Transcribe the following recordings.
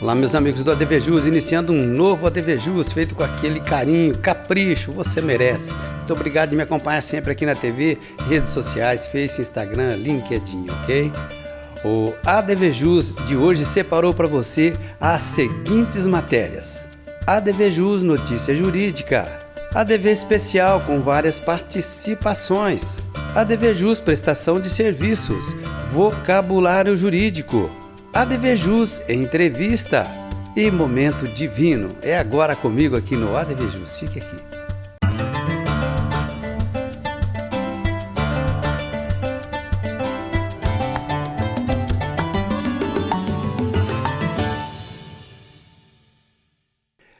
Olá, meus amigos do ADV Jus, iniciando um novo ADV Jus, feito com aquele carinho, capricho, você merece. Muito obrigado de me acompanhar sempre aqui na TV, redes sociais, Face, Instagram, LinkedIn, ok? O ADV Jus de hoje separou para você as seguintes matérias: ADV Jus Notícia Jurídica, ADV Especial com várias participações, ADV Jus Prestação de Serviços, Vocabulário Jurídico, ADV Jus Entrevista e Momento Divino. É agora comigo aqui no ADV Jus. Fique aqui.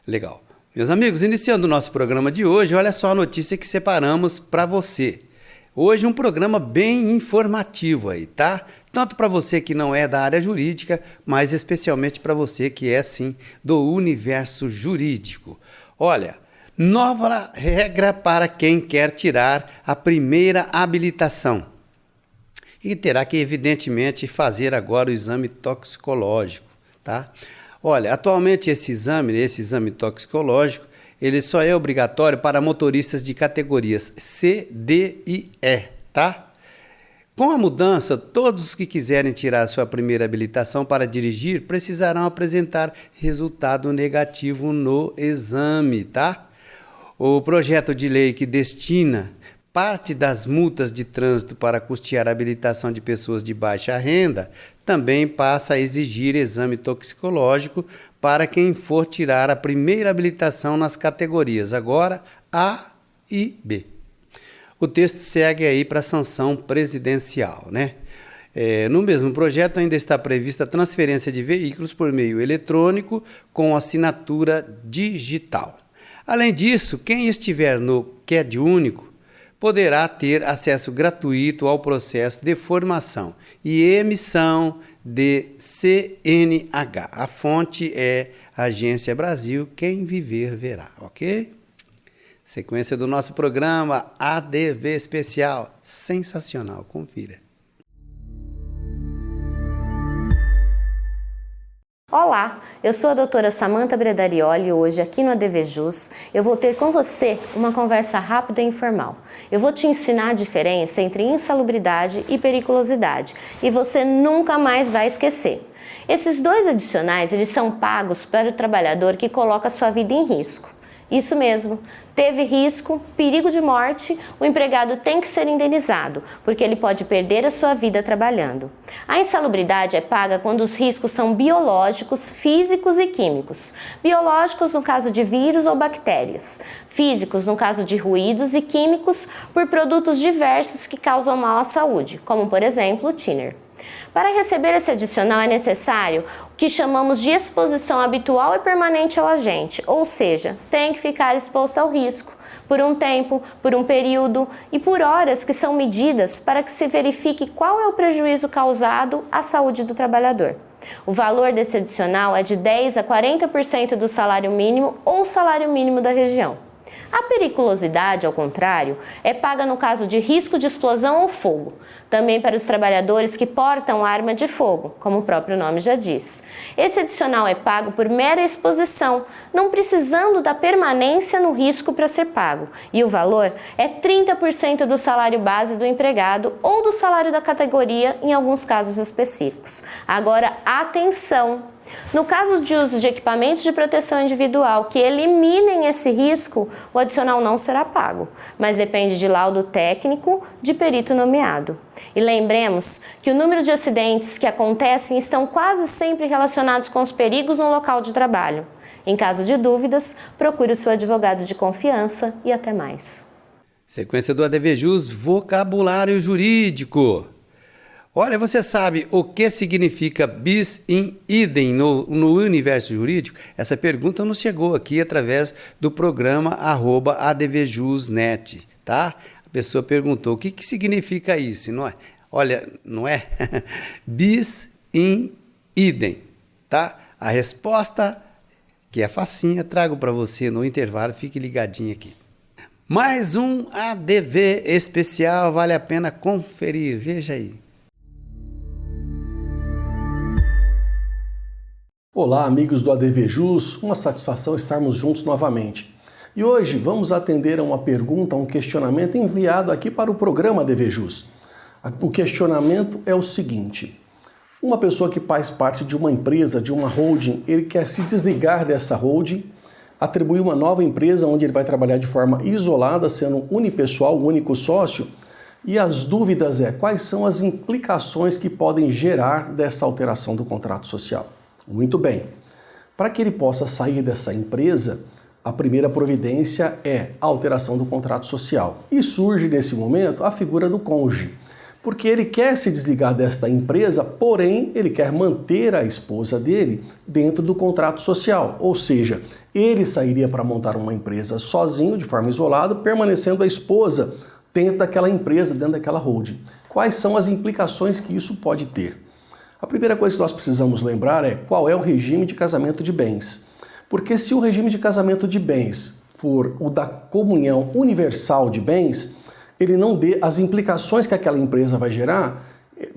Legal. Meus amigos, iniciando o nosso programa de hoje, olha só a notícia que separamos para você. Hoje um programa bem informativo aí, tá? Tanto para você que não é da área jurídica, mas especialmente para você que é, sim, do universo jurídico. Olha, nova regra para quem quer tirar a primeira habilitação. E terá que, evidentemente, fazer agora o exame toxicológico, tá? Olha, atualmente esse exame toxicológico, ele só é obrigatório para motoristas de categorias C, D e E, tá? Com a mudança, todos os que quiserem tirar sua primeira habilitação para dirigir precisarão apresentar resultado negativo no exame, tá? O projeto de lei que destina parte das multas de trânsito para custear a habilitação de pessoas de baixa renda também passa a exigir exame toxicológico para quem for tirar a primeira habilitação nas categorias agora A e B. O texto segue aí para a sanção presidencial, né? No mesmo projeto ainda está prevista a transferência de veículos por meio eletrônico com assinatura digital. Além disso, quem estiver no CAD único poderá ter acesso gratuito ao processo de formação e emissão de CNH. A fonte é Agência Brasil, quem viver verá, ok? Sequência do nosso programa ADV Especial, sensacional, confira. Olá, eu sou a doutora Samantha Bredarioli e hoje aqui no ADV Jus eu vou ter com você uma conversa rápida e informal. Eu vou te ensinar a diferença entre insalubridade e periculosidade e você nunca mais vai esquecer. Esses dois adicionais eles são pagos para o trabalhador que coloca sua vida em risco. Isso mesmo, teve risco, perigo de morte, o empregado tem que ser indenizado, porque ele pode perder a sua vida trabalhando. A insalubridade é paga quando os riscos são biológicos, físicos e químicos. Biológicos no caso de vírus ou bactérias, físicos no caso de ruídos e químicos por produtos diversos que causam mal à saúde, como por exemplo o thinner. Para receber esse adicional é necessário o que chamamos de exposição habitual e permanente ao agente, ou seja, tem que ficar exposto ao risco por um tempo, por um período e por horas que são medidas para que se verifique qual é o prejuízo causado à saúde do trabalhador. O valor desse adicional é de 10% a 40% do salário mínimo ou salário mínimo da região. A periculosidade, ao contrário, é paga no caso de risco de explosão ou fogo, também para os trabalhadores que portam arma de fogo, como o próprio nome já diz. Esse adicional é pago por mera exposição, não precisando da permanência no risco para ser pago, e o valor é 30% do salário base do empregado ou do salário da categoria em alguns casos específicos. Agora, atenção! No caso de uso de equipamentos de proteção individual que eliminem esse risco, o adicional não será pago, mas depende de laudo técnico de perito nomeado. E lembremos que o número de acidentes que acontecem estão quase sempre relacionados com os perigos no local de trabalho. Em caso de dúvidas, procure o seu advogado de confiança e até mais. Sequência do ADV Jus, vocabulário jurídico. Olha, você sabe o que significa bis in idem no universo jurídico? Essa pergunta nos chegou aqui através do programa @advjusnet, tá? A pessoa perguntou, o que significa isso, não é? Olha, não é? Bis in idem, tá? A resposta, que é facinha, trago para você no intervalo, fique ligadinho aqui. Mais um ADV especial, vale a pena conferir, veja aí. Olá, amigos do ADVJus, uma satisfação estarmos juntos novamente. E hoje vamos atender a uma pergunta, a um questionamento enviado aqui para o programa ADVJus. O questionamento é o seguinte: uma pessoa que faz parte de uma empresa, de uma holding, ele quer se desligar dessa holding, atribuir uma nova empresa onde ele vai trabalhar de forma isolada, sendo unipessoal, único sócio, e as dúvidas quais são as implicações que podem gerar dessa alteração do contrato social. Muito bem. Para que ele possa sair dessa empresa, a primeira providência é a alteração do contrato social. E surge nesse momento a figura do cônjuge, porque ele quer se desligar desta empresa, porém ele quer manter a esposa dele dentro do contrato social. Ou seja, ele sairia para montar uma empresa sozinho, de forma isolada, permanecendo a esposa dentro daquela empresa, dentro daquela holding. Quais são as implicações que isso pode ter? A primeira coisa que nós precisamos lembrar é qual é o regime de casamento de bens. Porque se o regime de casamento de bens for o da comunhão universal de bens, ele não dê as implicações que aquela empresa vai gerar,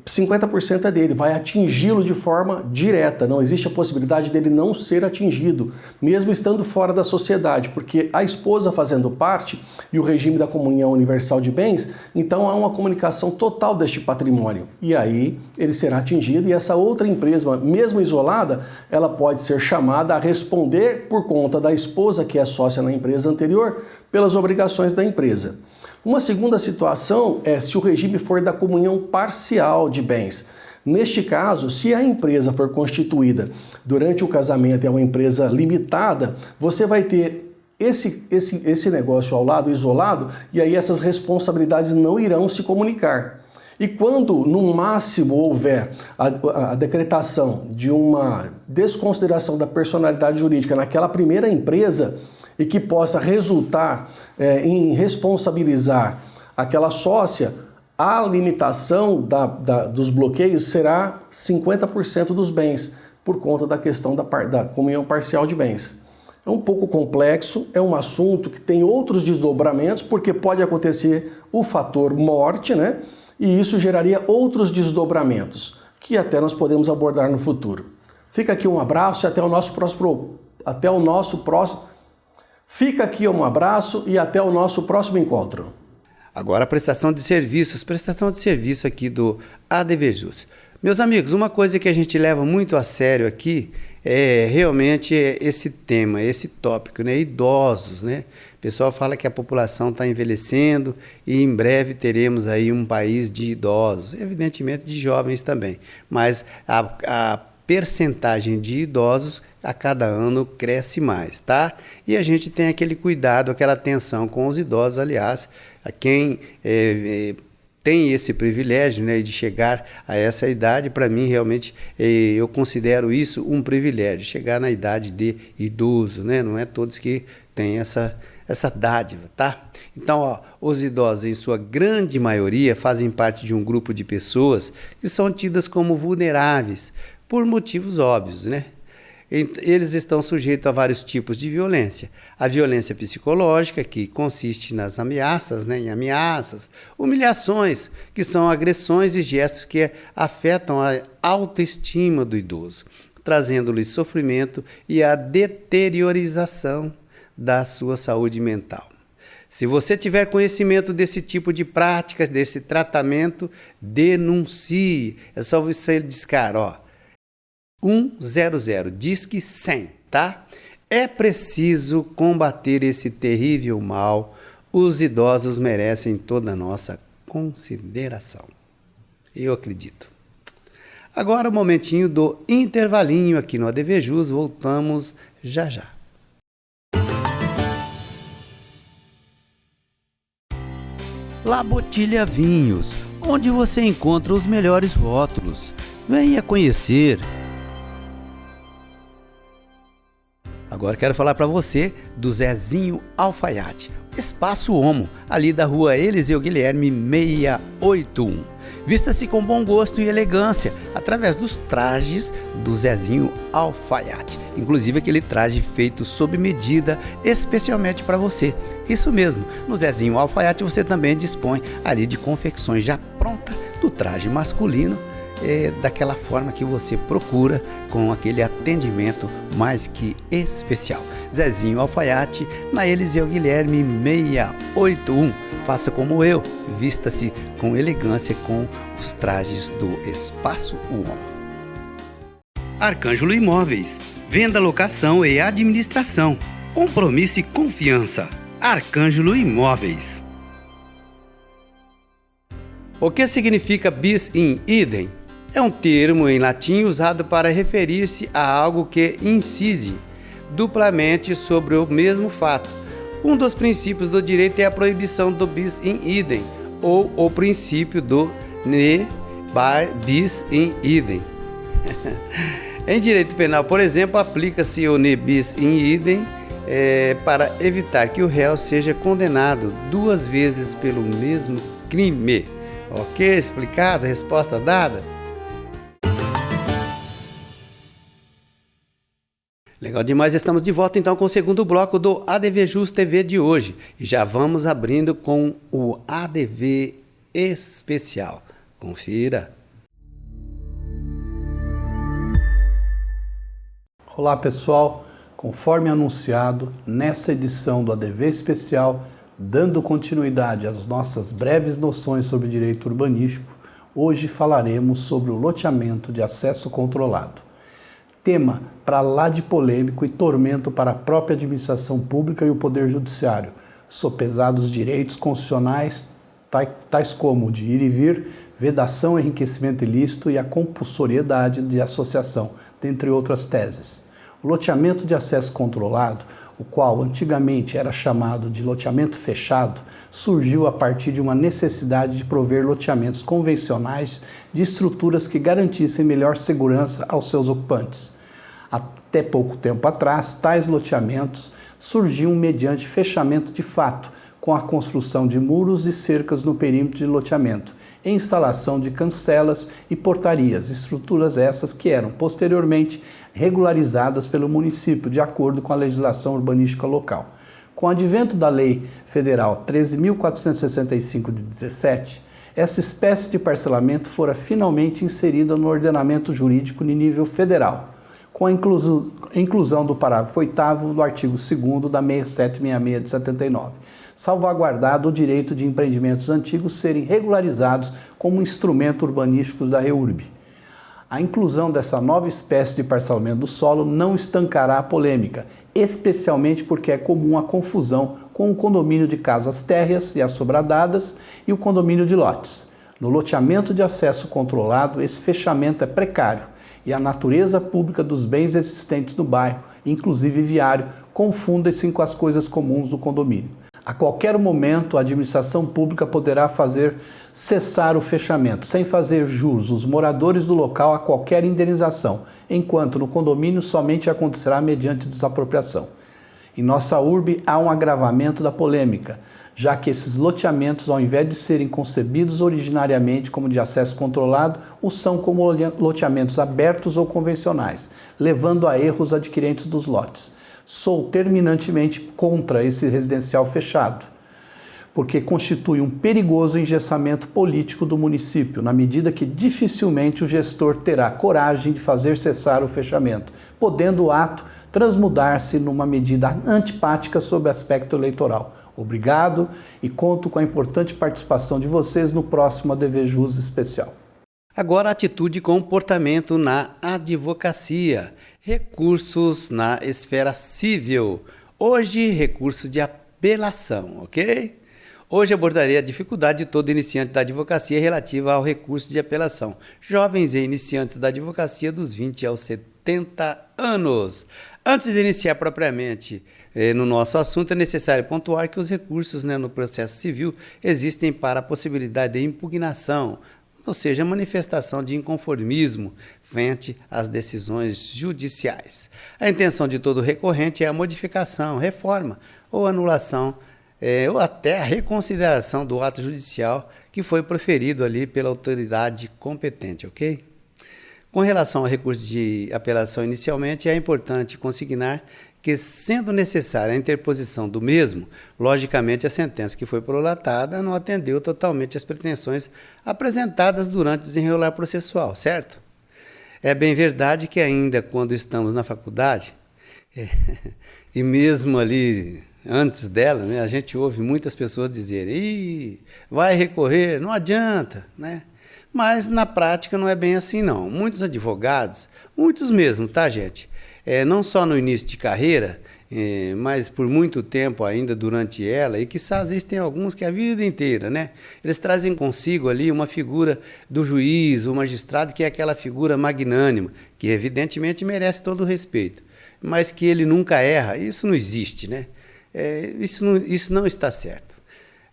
50% é dele, vai atingi-lo de forma direta. Não existe a possibilidade dele não ser atingido, mesmo estando fora da sociedade, porque a esposa fazendo parte e o regime da comunhão universal de bens, então há uma comunicação total deste patrimônio. E aí ele será atingido e essa outra empresa, mesmo isolada, ela pode ser chamada a responder por conta da esposa, que é sócia na empresa anterior, pelas obrigações da empresa. Uma segunda situação é se o regime for da comunhão parcial de bens. Neste caso, se a empresa for constituída durante o casamento e é uma empresa limitada, você vai ter esse negócio ao lado, isolado, e aí essas responsabilidades não irão se comunicar. E quando, no máximo, houver a decretação de uma desconsideração da personalidade jurídica naquela primeira empresa, e que possa resultar em responsabilizar aquela sócia, a limitação dos bloqueios será 50% dos bens, por conta da questão da comunhão parcial de bens. É um pouco complexo, é um assunto que tem outros desdobramentos, porque pode acontecer o fator morte, né? E isso geraria outros desdobramentos, que até nós podemos abordar no futuro. Fica aqui um abraço e até o nosso próximo. Fica aqui um abraço e até o nosso próximo encontro. Agora prestação de serviço aqui do ADVJus. Meus amigos, uma coisa que a gente leva muito a sério aqui é realmente esse tema, esse tópico, né? Idosos, né? O pessoal fala que a população está envelhecendo e em breve teremos aí um país de idosos, evidentemente de jovens também, mas a percentagem de idosos a cada ano cresce mais, tá? E a gente tem aquele cuidado, aquela atenção com os idosos, aliás, a quem tem esse privilégio, né, de chegar a essa idade, para mim realmente eu considero isso um privilégio, chegar na idade de idoso, né? Não é todos que têm essa dádiva, tá? Então, os idosos, em sua grande maioria, fazem parte de um grupo de pessoas que são tidas como vulneráveis, por motivos óbvios, né? Eles estão sujeitos a vários tipos de violência. A violência psicológica, que consiste nas ameaças, né? Em ameaças, humilhações, que são agressões e gestos que afetam a autoestima do idoso, trazendo-lhe sofrimento e a deteriorização da sua saúde mental. Se você tiver conhecimento desse tipo de práticas, desse tratamento, denuncie. É só você discar, 100, Disque 100, tá? É preciso combater esse terrível mal. Os idosos merecem toda a nossa consideração. Eu acredito. Agora o momentinho do intervalinho aqui no ADVJus. Voltamos já já. La Botilha Vinhos, onde você encontra os melhores rótulos. Venha conhecer. Agora quero falar para você do Zezinho Alfaiate, Espaço Homo, ali da rua Eliseu Guilherme 681. Vista-se com bom gosto e elegância através dos trajes do Zezinho Alfaiate. Inclusive aquele traje feito sob medida especialmente para você. Isso mesmo, no Zezinho Alfaiate você também dispõe ali de confecções já prontas do traje masculino daquela forma que você procura, com aquele atendimento mais que especial. Zezinho Alfaiate, na Eliseu Guilherme 681. Faça como eu, vista-se com elegância com os trajes do Espaço Homem. Arcângelo Imóveis, venda, locação e administração. Compromisso e confiança. Arcângelo Imóveis. O que significa bis in idem? É um termo em latim usado para referir-se a algo que incide duplamente sobre o mesmo fato. Um dos princípios do direito é a proibição do bis in idem, ou o princípio do ne bis in idem. Em direito penal, por exemplo, aplica-se o ne bis in idem para evitar que o réu seja condenado duas vezes pelo mesmo crime. Ok? Explicado? Resposta dada? Legal demais, estamos de volta então com o segundo bloco do ADV Jus TV de hoje. E já vamos abrindo com o ADV Especial. Confira. Olá pessoal, conforme anunciado, nessa edição do ADV Especial, dando continuidade às nossas breves noções sobre direito urbanístico, hoje falaremos sobre o loteamento de acesso controlado. Tema para lá de polêmico e tormento para a própria administração pública e o Poder Judiciário, sopesados direitos constitucionais tais como o de ir e vir, vedação, enriquecimento ilícito e a compulsoriedade de associação, dentre outras teses. O loteamento de acesso controlado, o qual antigamente era chamado de loteamento fechado, surgiu a partir de uma necessidade de prover loteamentos convencionais de estruturas que garantissem melhor segurança aos seus ocupantes. Até pouco tempo atrás, tais loteamentos surgiam mediante fechamento de fato, com a construção de muros e cercas no perímetro de loteamento, e instalação de cancelas e portarias, estruturas essas que eram posteriormente regularizadas pelo município de acordo com a legislação urbanística local. Com o advento da Lei Federal 13.465 de 17, essa espécie de parcelamento fora finalmente inserida no ordenamento jurídico de nível federal, com a inclusão do parágrafo 8º do artigo 2º da 6766 de 79, salvaguardado o direito de empreendimentos antigos serem regularizados como instrumento urbanístico da REURB. A inclusão dessa nova espécie de parcelamento do solo não estancará a polêmica, especialmente porque é comum a confusão com o condomínio de casas térreas e assobradadas e o condomínio de lotes. No loteamento de acesso controlado, esse fechamento é precário e a natureza pública dos bens existentes no bairro, inclusive viário, confundem-se com as coisas comuns do condomínio. A qualquer momento, a administração pública poderá fazer cessar o fechamento, sem fazer jus os moradores do local a qualquer indenização, enquanto no condomínio somente acontecerá mediante desapropriação. Em nossa urbe há um agravamento da polêmica, já que esses loteamentos, ao invés de serem concebidos originariamente como de acesso controlado, o são como loteamentos abertos ou convencionais, levando a erros os adquirentes dos lotes. Sou terminantemente contra esse residencial fechado, porque constitui um perigoso engessamento político do município, na medida que dificilmente o gestor terá coragem de fazer cessar o fechamento, podendo o ato transmudar-se numa medida antipática sob aspecto eleitoral. Obrigado e conto com a importante participação de vocês no próximo ADV Jus especial. Agora, atitude e comportamento na advocacia. Recursos na esfera civil. Hoje, recurso de apelação, ok? Hoje abordarei a dificuldade de todo iniciante da advocacia relativa ao recurso de apelação. Jovens e iniciantes da advocacia dos 20 aos 70 anos. Antes de iniciar propriamente no nosso assunto, é necessário pontuar que os recursos no processo civil existem para a possibilidade de impugnação, ou seja, manifestação de inconformismo frente às decisões judiciais. A intenção de todo recorrente é a modificação, reforma ou anulação, ou até a reconsideração do ato judicial que foi proferido ali pela autoridade competente, ok? Com relação ao recurso de apelação inicialmente, é importante consignar que, sendo necessária a interposição do mesmo, logicamente a sentença que foi prolatada não atendeu totalmente às pretensões apresentadas durante o desenrolar processual, certo? É bem verdade que ainda quando estamos na faculdade, e mesmo ali antes dela, né, a gente ouve muitas pessoas dizerem: vai recorrer, não adianta, né? Mas na prática não é bem assim não. Muitos advogados, muitos mesmo, tá, gente? Não só no início de carreira, mas por muito tempo ainda durante ela, e quizás existem alguns que a vida inteira, né? Eles trazem consigo ali uma figura do juiz, o magistrado, que é aquela figura magnânima, que evidentemente merece todo o respeito, mas que ele nunca erra. Isso não existe, né? Isso não está certo.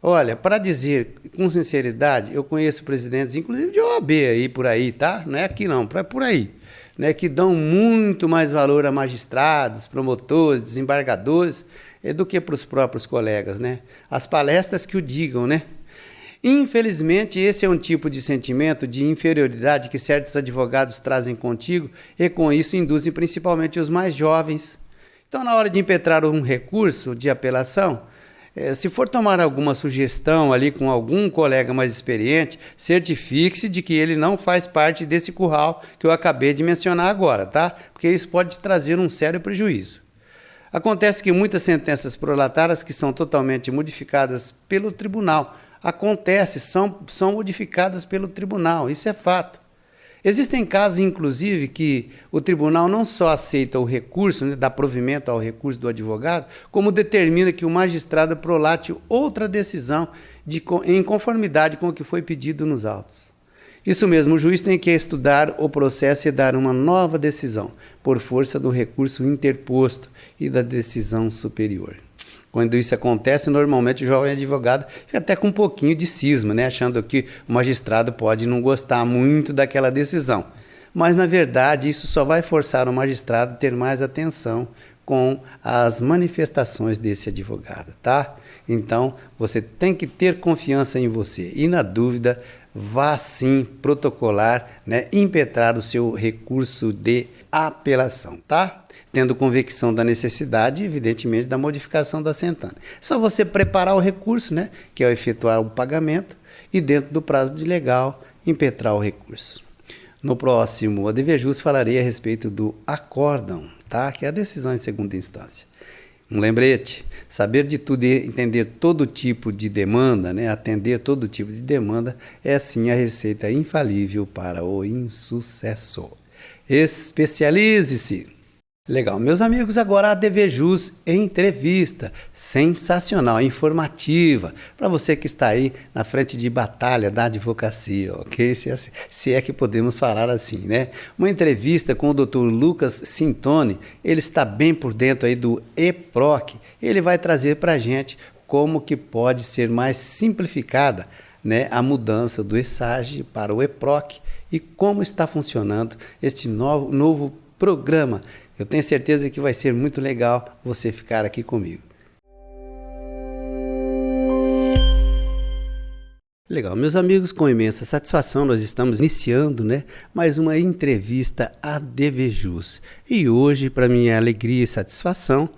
Olha, para dizer com sinceridade, eu conheço presidentes, inclusive de OAB aí por aí, tá? Não é aqui não, é por aí, né? Que dão muito mais valor a magistrados, promotores, desembargadores, do que para os próprios colegas, né? As palestras que o digam, né? Infelizmente, esse é um tipo de sentimento de inferioridade que certos advogados trazem contigo e com isso induzem principalmente os mais jovens. Então, na hora de impetrar um recurso de apelação, se for tomar alguma sugestão ali com algum colega mais experiente, certifique-se de que ele não faz parte desse curral que eu acabei de mencionar agora, tá? Porque isso pode trazer um sério prejuízo. Acontece que muitas sentenças prolatadas que são totalmente modificadas pelo tribunal, são modificadas pelo tribunal, isso é fato. Existem casos, inclusive, que o tribunal não só aceita o recurso, né, dá provimento ao recurso do advogado, como determina que o magistrado prolate outra decisão em conformidade com o que foi pedido nos autos. Isso mesmo, o juiz tem que estudar o processo e dar uma nova decisão, por força do recurso interposto e da decisão superior. Quando isso acontece, normalmente o jovem advogado fica até com um pouquinho de cisma, né? Achando que o magistrado pode não gostar muito daquela decisão. Mas, na verdade, isso só vai forçar o magistrado a ter mais atenção com as manifestações desse advogado, tá? Então, você tem que ter confiança em você e, na dúvida, vá sim protocolar, né? Impetrar o seu recurso de apelação, tá? Tendo convicção da necessidade, evidentemente, da modificação da sentença. Só você preparar o recurso, né, que é efetuar o pagamento, e dentro do prazo de legal, impetrar o recurso. No próximo ADVJus falarei a respeito do acórdão, tá, que é a decisão em segunda instância. Um lembrete: saber de tudo e entender todo tipo de demanda, né, atender todo tipo de demanda, é sim a receita infalível para o insucesso. Especialize-se! Legal, meus amigos, agora a ADVJus entrevista, sensacional, informativa, para você que está aí na frente de batalha da advocacia, ok? Se é que podemos falar assim, né? Uma entrevista com o Dr. Lucas Sintoni, ele está bem por dentro aí do EPROC, ele vai trazer para a gente como que pode ser mais simplificada, né, a mudança do ESAGE para o EPROC e como está funcionando este novo programa. Eu tenho certeza que vai ser muito legal você ficar aqui comigo. Legal, meus amigos, com imensa satisfação nós estamos iniciando, né, mais uma entrevista ADVJus. E hoje, para minha alegria e satisfação,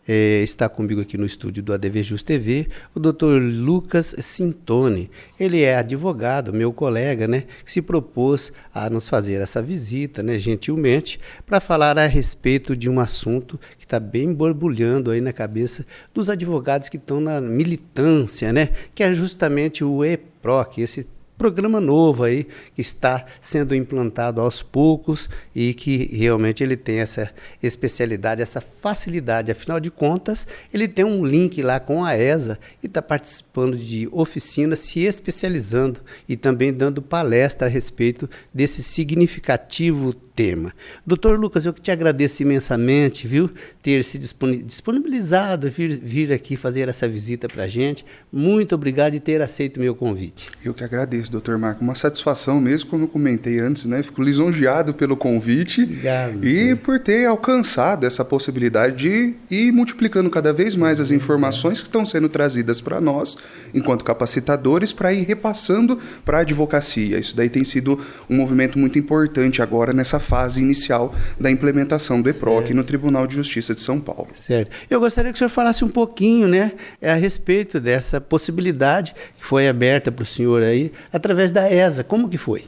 está comigo aqui no estúdio do ADVJus TV o Dr. Lucas Sintoni. Ele é advogado, meu colega, né, que se propôs a nos fazer essa visita, né, gentilmente, para falar a respeito de um assunto que está bem borbulhando aí na cabeça dos advogados que estão na militância, né, que é justamente o EPROC, esse programa novo aí que está sendo implantado aos poucos e que realmente ele tem essa especialidade, essa facilidade. Afinal de contas, ele tem um link lá com a ESA e está participando de oficinas, se especializando e também dando palestra a respeito desse significativo tema. Doutor Lucas, eu que te agradeço imensamente, viu, ter se disponibilizado, vir aqui fazer essa visita para a gente. Muito obrigado e ter aceito o meu convite. Eu que agradeço, doutor Marco. Uma satisfação mesmo, como eu comentei antes, né? Fico lisonjeado pelo convite. Obrigado, e por ter alcançado essa possibilidade de ir multiplicando cada vez mais as informações que estão sendo trazidas para nós, enquanto capacitadores, para ir repassando para a advocacia. Isso daí tem sido um movimento muito importante agora nessa fase inicial da implementação do EPROC no Tribunal de Justiça de São Paulo. Certo. Eu gostaria que o senhor falasse um pouquinho, né, a respeito dessa possibilidade que foi aberta para o senhor aí, através da ESA. Como que foi?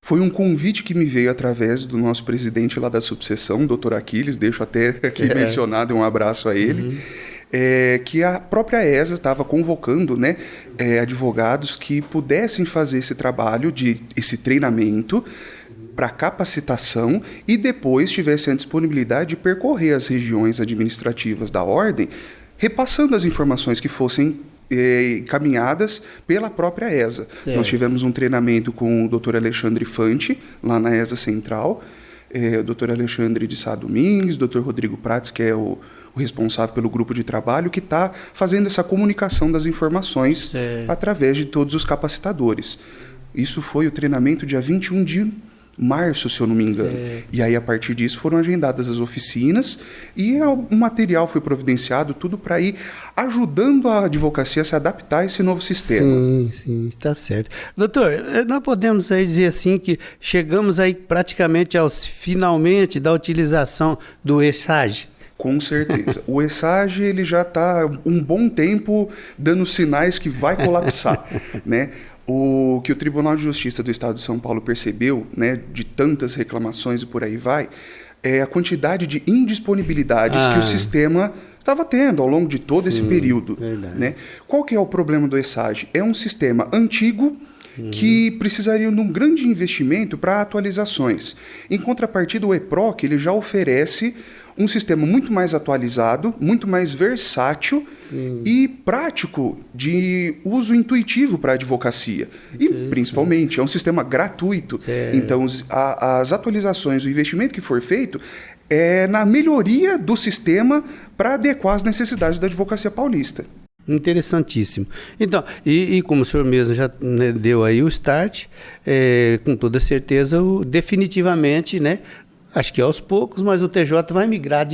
Foi um convite que me veio através do nosso presidente lá da subseção, doutor Aquiles, deixo até aqui mencionado, um abraço a ele, que a própria ESA estava convocando, né, advogados que pudessem fazer esse trabalho, esse treinamento para capacitação e depois tivessem a disponibilidade de percorrer as regiões administrativas da ordem, repassando as informações que fossem encaminhadas pela própria ESA. Nós tivemos um treinamento com o Dr. Alexandre Fante, lá na ESA Central, o Dr. Alexandre de Sá Domingues, o Dr. Rodrigo Prates, que é o responsável pelo grupo de trabalho, que está fazendo essa comunicação das informações através de todos os capacitadores. Isso foi o treinamento dia 21 de março, se eu não me engano. E aí, a partir disso, foram agendadas as oficinas e o material foi providenciado, tudo para ir ajudando a advocacia a se adaptar a esse novo sistema. Sim, está certo. Doutor, nós podemos aí dizer assim que chegamos aí praticamente aos finalmente da utilização do ESAGE? Com certeza. O ESAGE ele já está um bom tempo dando sinais que vai colapsar, né? O que o Tribunal de Justiça do Estado de São Paulo percebeu, né, de tantas reclamações e por aí vai, é a quantidade de indisponibilidades que o sistema estava tendo ao longo de todo esse período. Né? Qual que é o problema do ESAGE? É um sistema antigo que precisaria de um grande investimento para atualizações. Em contrapartida, o EPROC ele já oferece um sistema muito mais atualizado, muito mais versátil e prático de uso intuitivo para a advocacia. E, principalmente, é um sistema gratuito. Então, as atualizações, o investimento que for feito é na melhoria do sistema para adequar as necessidades da advocacia paulista. Interessantíssimo. Então, e como o senhor mesmo já, né, deu aí o start, com toda certeza, definitivamente, né, acho que aos poucos, mas o TJ vai migrar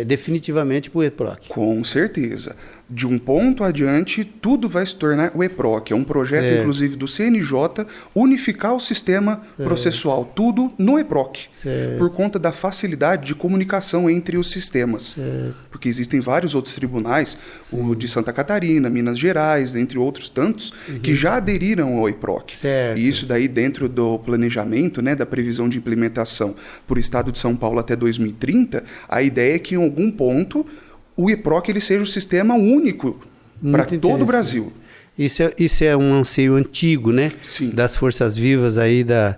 definitivamente para o EPROC. Com certeza. De um ponto adiante, tudo vai se tornar o EPROC. É um projeto, inclusive, do CNJ, unificar o sistema processual, tudo no EPROC, por conta da facilidade de comunicação entre os sistemas. Porque existem vários outros tribunais, o de Santa Catarina, Minas Gerais, entre outros tantos, que já aderiram ao EPROC. E isso daí, dentro do planejamento, né, da previsão de implementação por Estado de São Paulo até 2030, a ideia é que, em algum ponto, o EPROC ele seja o sistema único para todo o Brasil. Isso é um anseio antigo, né? Sim. Das forças vivas aí da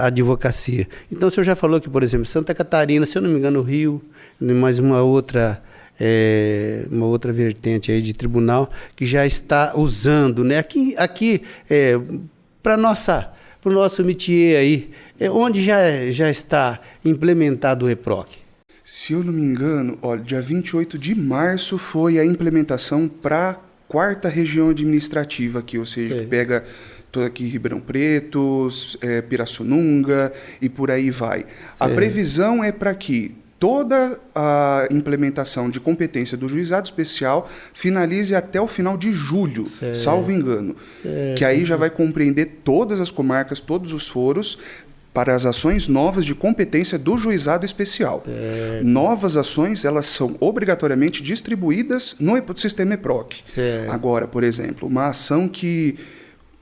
advocacia. Então, o senhor já falou que, por exemplo, Santa Catarina, se eu não me engano, o Rio, mais uma outra vertente aí de tribunal que já está usando, né? Aqui para o nosso métier aí, onde já está implementado o EPROC? Se eu não me engano, olha, dia 28 de março foi a implementação para a 4ª região administrativa aqui, ou seja, que pega toda aqui Ribeirão Preto, Pirassununga e por aí vai. A previsão é para que toda a implementação de competência do juizado especial finalize até o final de julho, salvo engano. Que aí já vai compreender todas as comarcas, todos os foros, para as ações novas de competência do juizado especial. Novas ações, elas são obrigatoriamente distribuídas no sistema EPROC. Agora, por exemplo, uma ação que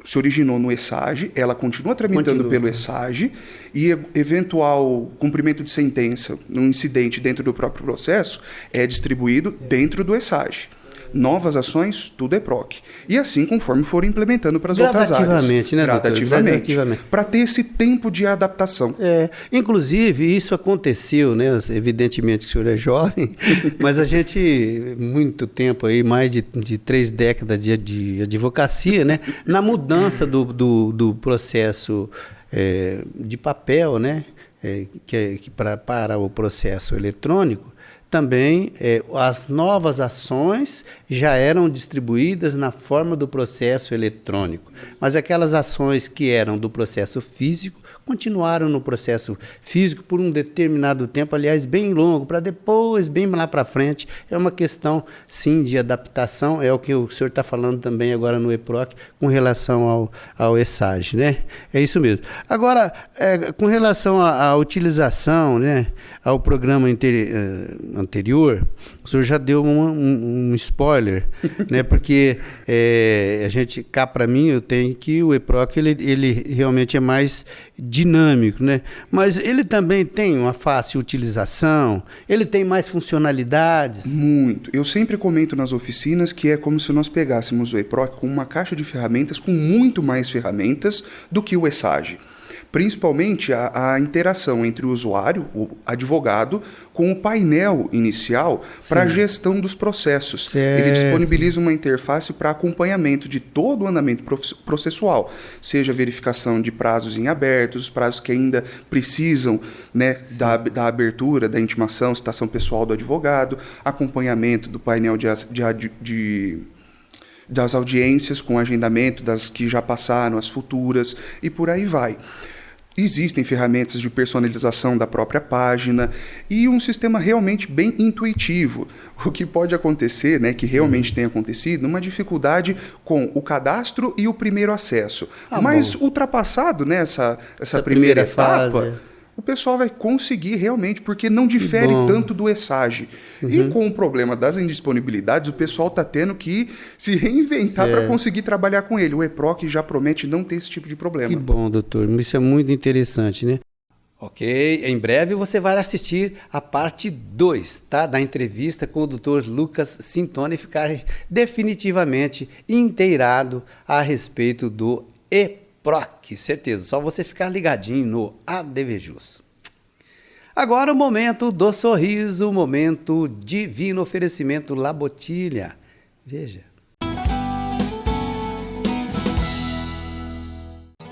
se originou no ESAGE, ela continua tramitando pelo ESAGE e eventual cumprimento de sentença num incidente dentro do próprio processo é distribuído dentro do ESAGE. Novas ações, tudo é PROC. E assim, conforme for implementando para as outras áreas. Gradativamente, né, doutor? Gradativamente. Para ter esse tempo de adaptação. Inclusive, isso aconteceu, né? Evidentemente que o senhor é jovem, mas a gente, muito tempo aí, mais de 3 décadas de advocacia, né? Na mudança do processo de papel, né? Para o processo eletrônico, também as novas ações já eram distribuídas na forma do processo eletrônico, mas aquelas ações que eram do processo físico continuaram no processo físico por um determinado tempo, aliás, bem longo, para depois, bem lá para frente. É uma questão, sim, de adaptação, é o que o senhor está falando também agora no EPROC, com relação ao ESAGE, né? É isso mesmo. Agora, com relação à utilização, né, ao programa anterior, o senhor já deu um spoiler, né? Porque a gente, cá para mim, eu tenho que o EPROC, ele realmente é mais dinâmico, né? Mas ele também tem uma fácil utilização, ele tem mais funcionalidades. Muito. Eu sempre comento nas oficinas que é como se nós pegássemos o EPROC com uma caixa de ferramentas, com muito mais ferramentas do que o ESAGE. Principalmente a interação entre o usuário, o advogado, com o painel inicial para a gestão dos processos. Certo. Ele disponibiliza uma interface para acompanhamento de todo o andamento processual, seja verificação de prazos em abertos, prazos que ainda precisam, né, da abertura, da intimação, citação pessoal do advogado, acompanhamento do painel das audiências com agendamento das que já passaram, as futuras, e por aí vai. Existem ferramentas de personalização da própria página e um sistema realmente bem intuitivo. O que pode acontecer, né, que realmente tem acontecido, uma dificuldade com o cadastro e o primeiro acesso. Mas ultrapassado, né, essa primeira etapa, fase, o pessoal vai conseguir realmente, porque não difere tanto do ESAGE. E com o problema das indisponibilidades, o pessoal está tendo que se reinventar para conseguir trabalhar com ele. O EPROC já promete não ter esse tipo de problema. Que bom, doutor. Isso é muito interessante, né? Ok, em breve você vai assistir a parte 2, tá, da entrevista com o Dr. Lucas Sintoni e ficar definitivamente inteirado a respeito do EPROC, certeza. Só você ficar ligadinho no ADVJus. Agora o momento do sorriso, o momento divino, oferecimento Labotilha. Veja.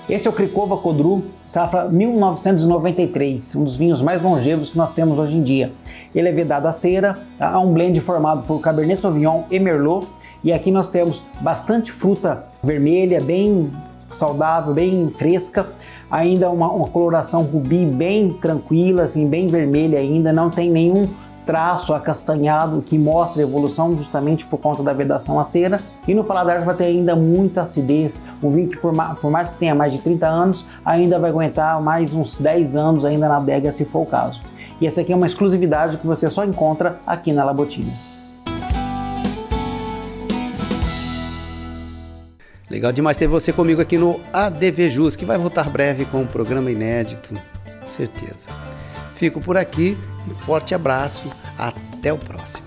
Esse é o Cricova Codru, safra 1993, um dos vinhos mais longevos que nós temos hoje em dia. Ele é vedado a cera, tá? Um blend formado por Cabernet Sauvignon e Merlot, e aqui nós temos bastante fruta vermelha, bem saudável, bem fresca, ainda uma coloração rubi bem tranquila, assim, bem vermelha ainda, não tem nenhum traço acastanhado que mostra a evolução justamente por conta da vedação a cera, e no paladar vai ter ainda muita acidez, um vinho que por mais que tenha mais de 30 anos, ainda vai aguentar mais uns 10 anos ainda na adega se for o caso. E essa aqui é uma exclusividade que você só encontra aqui na Labotilha. Legal demais ter você comigo aqui no ADVJus, que vai voltar breve com um programa inédito, certeza. Fico por aqui, um forte abraço, até o próximo.